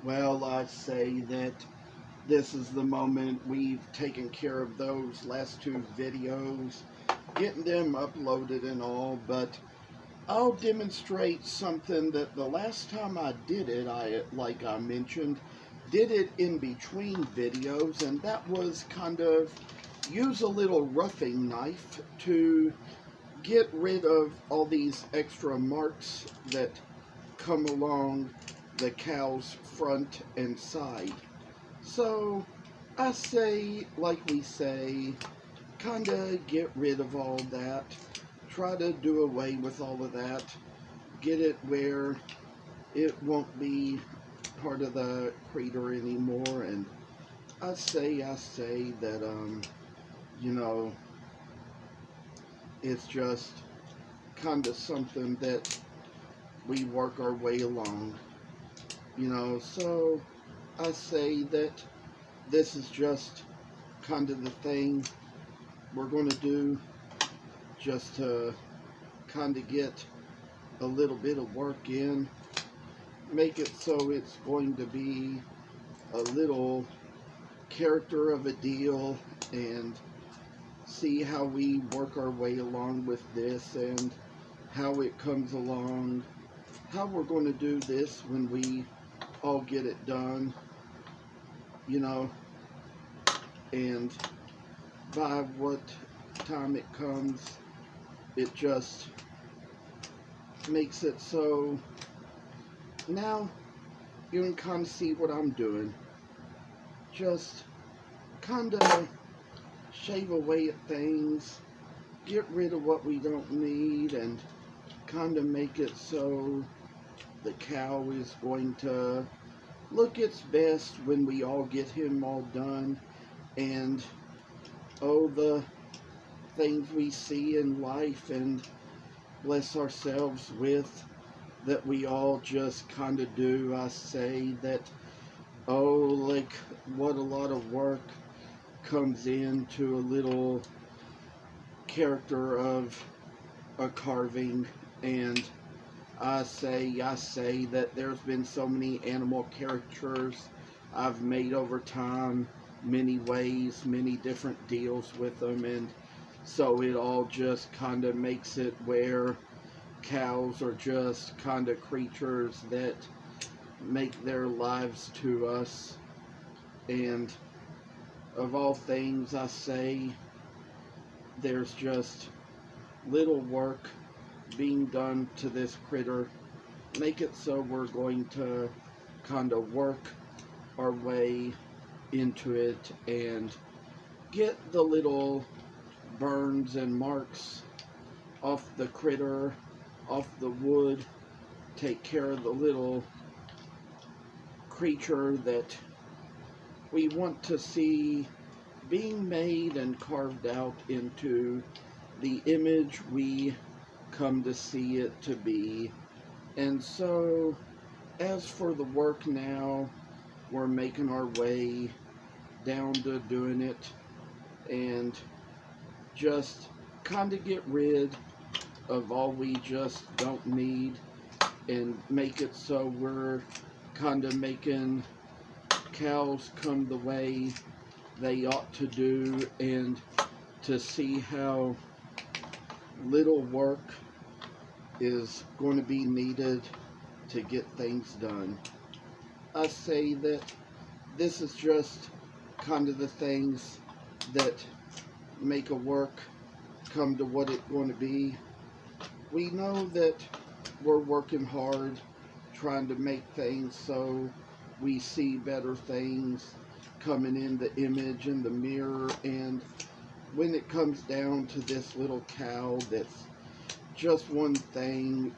Well, I say that this is the moment we've taken care of those last two videos, getting them uploaded and all, but I'll demonstrate something that the last time I did it, like I mentioned, did it in between videos, and that was kind of use a little roughing knife to get rid of all these extra marks that come along the cow's front and side. So I say, like we say, kinda get rid of all that. Try to do away with all of that. Get it where it won't be part of the crater anymore. And I say that, you know, it's just kinda something that we work our way along. So I say that this is just kind of the thing we're going to do just to kind of get a little bit of work in, make it so it's going to be a little character of a deal, and see how we work our way along with this and how it comes along, how we're going to do this when we all get it done, you know, and by what time it comes, it just makes it so now you can kind of see what I'm doing. Just kind of shave away at things, get rid of what we don't need, and kind of make it so the cow is going to look its best when we all get him all done. And oh, the things we see in life and bless ourselves with that we all just kind of do. I say that, oh, like what a lot of work comes into a little character of a carving. And I say that there's been so many animal caricatures I've made over time, many ways, many different deals with them, and so it all just kind of makes it where cows are just kind of creatures that make their lives to us. And of all things, I say there's just little work being done to this critter. Make it so we're going to kind of work our way into it and get the little burns and marks off the critter, off the wood, take care of the little creature that we want to see being made and carved out into the image we come to see it to be. And so, as for the work now, we're making our way down to doing it and just kind of get rid of all we just don't need and make it so we're kind of making cows come the way they ought to do, and to see how little work is going to be needed to get things done. I say that this is just kind of the things that make a work come to what it's going to be. We know that we're working hard trying to make things so we see better things coming in the image in the mirror, and when it comes down to this little cow that's just one thing,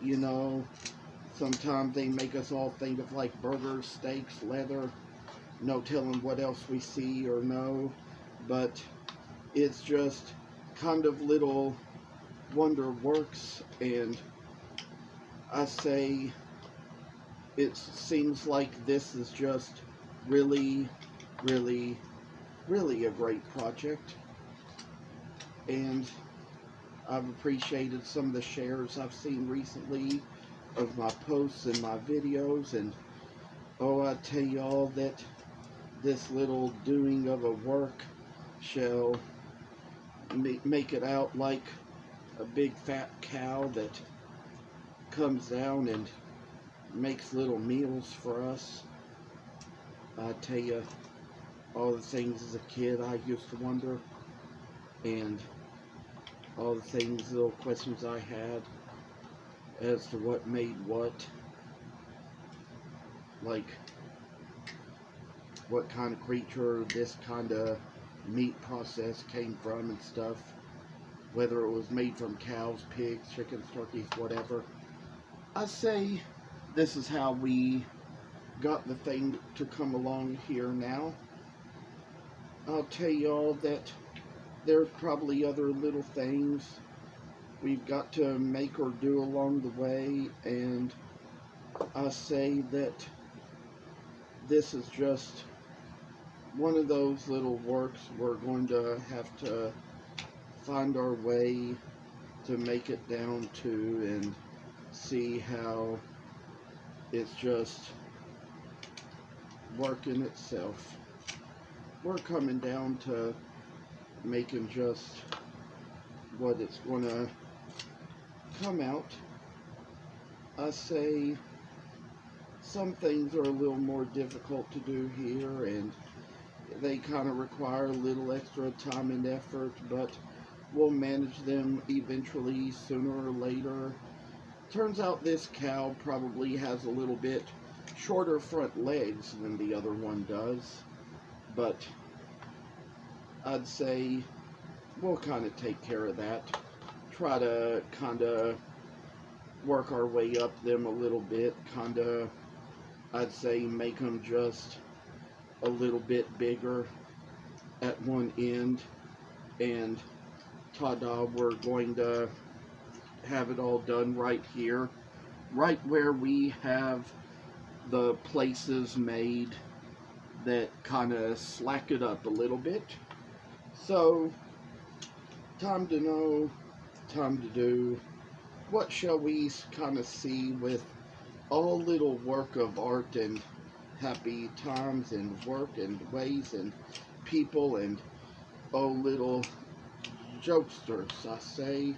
sometimes they make us all think of like burgers, steaks, leather, no telling what else we see or know, but it's just kind of little wonder works. And I say it seems like this is just really, really, really a great project, and I've appreciated some of the shares I've seen recently of my posts and my videos, and Oh, I tell y'all that this little doing of a work shall make it out like a big fat cow that comes down and makes little meals for us. I tell you, all the things as a kid I used to wonder, and all the things, little questions I had as to what made what, like what kind of creature this kind of meat process came from and stuff, whether it was made from cows, pigs, chickens, turkeys, whatever. I say this is how we got the thing to come along here now. I'll tell y'all that there's probably other little things we've got to make or do along the way, and I say that this is just one of those little works we're going to have to find our way to make it down to and see how it's just working itself. We're coming down to making just what it's going to come out. I say some things are a little more difficult to do here, and they kind of require a little extra time and effort, but we'll manage them eventually, sooner or later. Turns out this cow probably has a little bit shorter front legs than the other one does, but I'd say we'll kind of take care of that. Try to kind of work our way up them a little bit, kind of, I'd say make them just a little bit bigger at one end, and ta-da, we're going to have it all done right here, right where we have the places made that kind of slack it up a little bit. So, time to know, time to do. What shall we kind of see with all little work of art and happy times and work and ways and people and oh little jokesters, I say.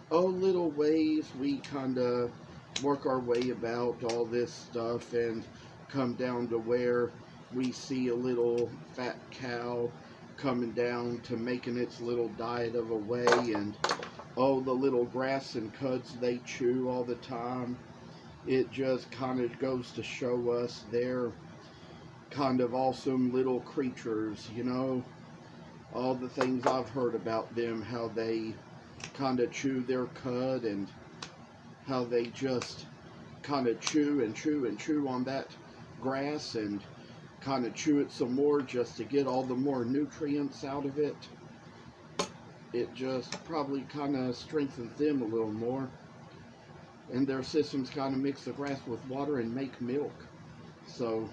Oh little ways we kind of work our way about all this stuff and come down to where we see a little fat cow coming down to making its little diet of a way, and oh the little grass and cuds they chew all the time. It just kind of goes to show us they're kind of awesome little creatures, you know. All the things I've heard about them, how they kind of chew their cud and how they just kind of chew and chew and chew on that grass and kind of chew it some more just to get all the more nutrients out of it. It just probably kind of strengthens them a little more. And their systems kind of mix the grass with water and make milk. So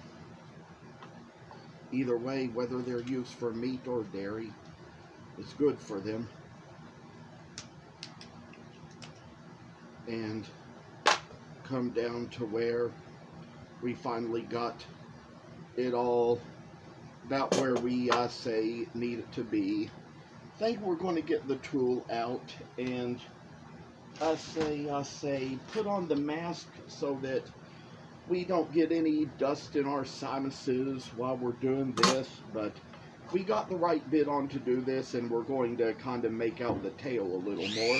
either way, whether they're used for meat or dairy, it's good for them. And come down to where we finally got it all about where we, I say, need it to be. I think we're going to get the tool out, and I say, put on the mask so that we don't get any dust in our sinuses while we're doing this, but we got the right bit on to do this, and we're going to kind of make out the tail a little more.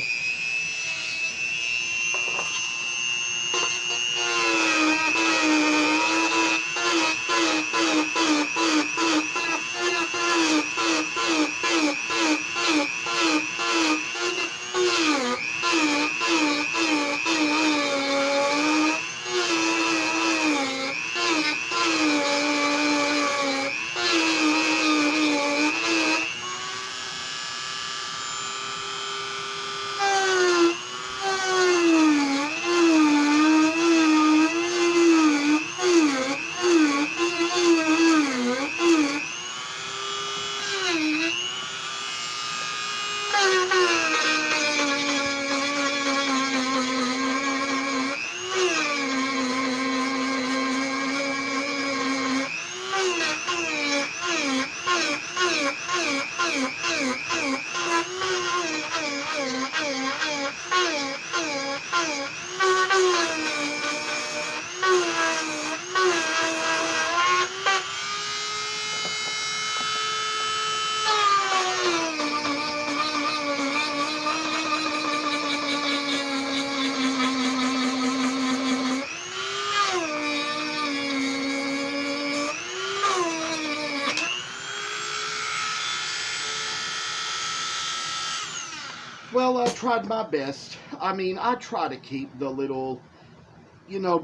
Well, I tried my best. I mean, I try to keep the little,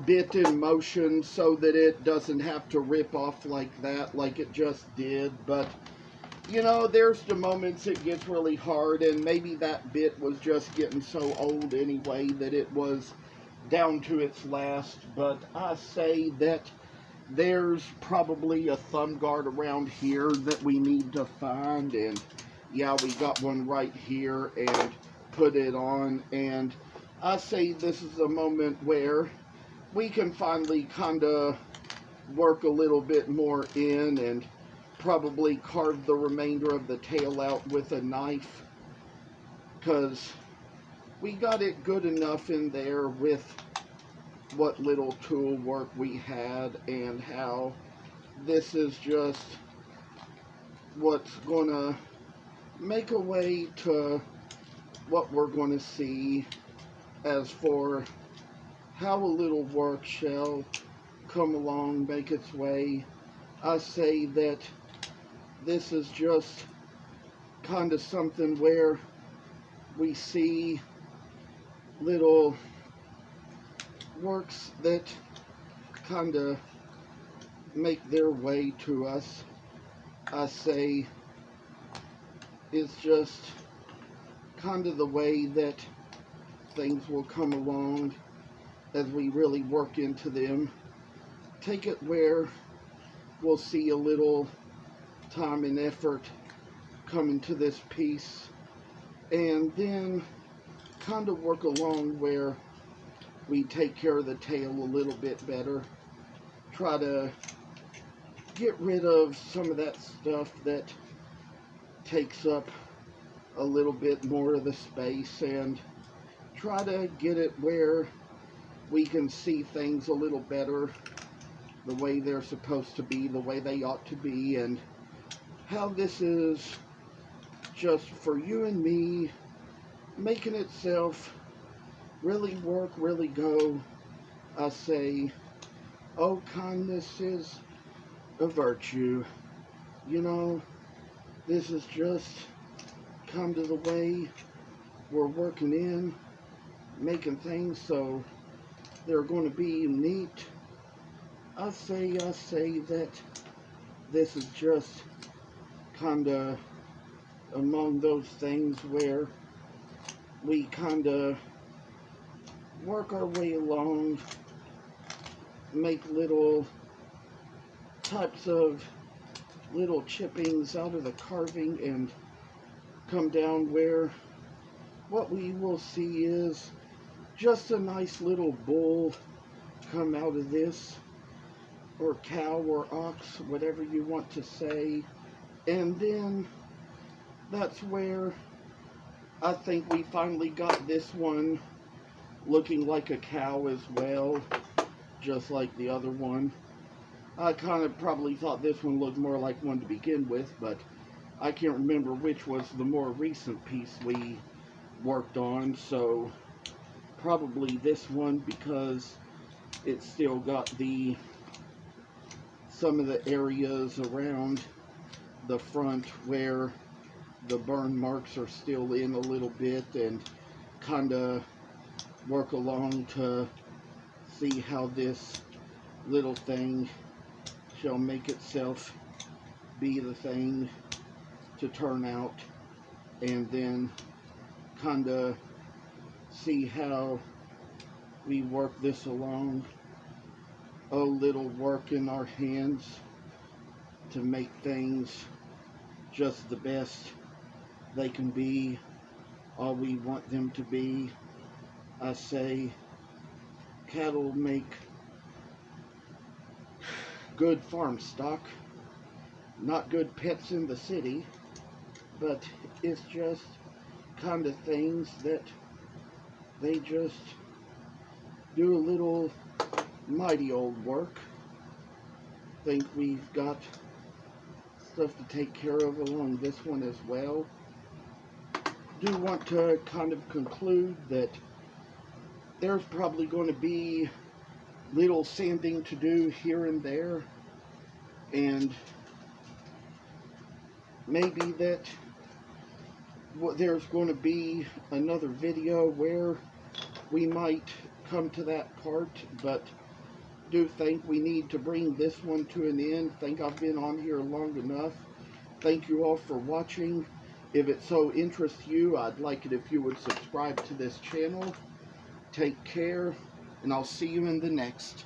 bit in motion so that it doesn't have to rip off like that, like it just did. But, there's the moments it gets really hard, and maybe that bit was just getting so old anyway that it was down to its last. But I say that there's probably a thumb guard around here that we need to find, and yeah, we got one right here and put it on. And I say this is a moment where we can finally kind of work a little bit more in and probably carve the remainder of the tail out with a knife, because we got it good enough in there with what little tool work we had, and how this is just what's gonna make a way to what we're going to see as for how a little work shall come along, make its way. I say that this is just kind of something where we see little works that kind of make their way to us. I say it's just kind of the way that things will come along as we really work into them. Take it where we'll see a little time and effort come into this piece, and then kind of work along where we take care of the tail a little bit better. Try to get rid of some of that stuff that takes up a little bit more of the space, and try to get it where we can see things a little better, the way they're supposed to be, the way they ought to be, and how this is just for you and me, making itself really work, really go. I say, oh, kindness is a virtue. This is just kind of the way we're working in, making things so they're going to be neat. I say that this is just kind of among those things where we kind of work our way along, make little types of little chippings out of the carving, and come down where what we will see is just a nice little bull come out of this, or cow or ox, whatever you want to say. And then that's where I think we finally got this one looking like a cow as well, just like the other one. I kind of probably thought this one looked more like one to begin with, but I can't remember which was the more recent piece we worked on, so probably this one, because it's still got some of the areas around the front where the burn marks are still in a little bit, and kind of work along to see how this little thing shall make itself be the thing to turn out, and then kind of see how we work this along. A little work in our hands to make things just the best they can be, all we want them to be. I say cattle make good farm stock, not good pets in the city, but it's just kind of things that they just do a little mighty old work. Think we've got stuff to take care of along this one as well. Do want to kind of conclude that there's probably going to be little sanding to do here and there, and maybe that there's going to be another video where we might come to that part, but do think we need to bring this one to an end. Think I've been on here long enough. Thank you all for watching. If it so interests you, I'd like it if you would subscribe to this channel. Take care, and I'll see you in the next.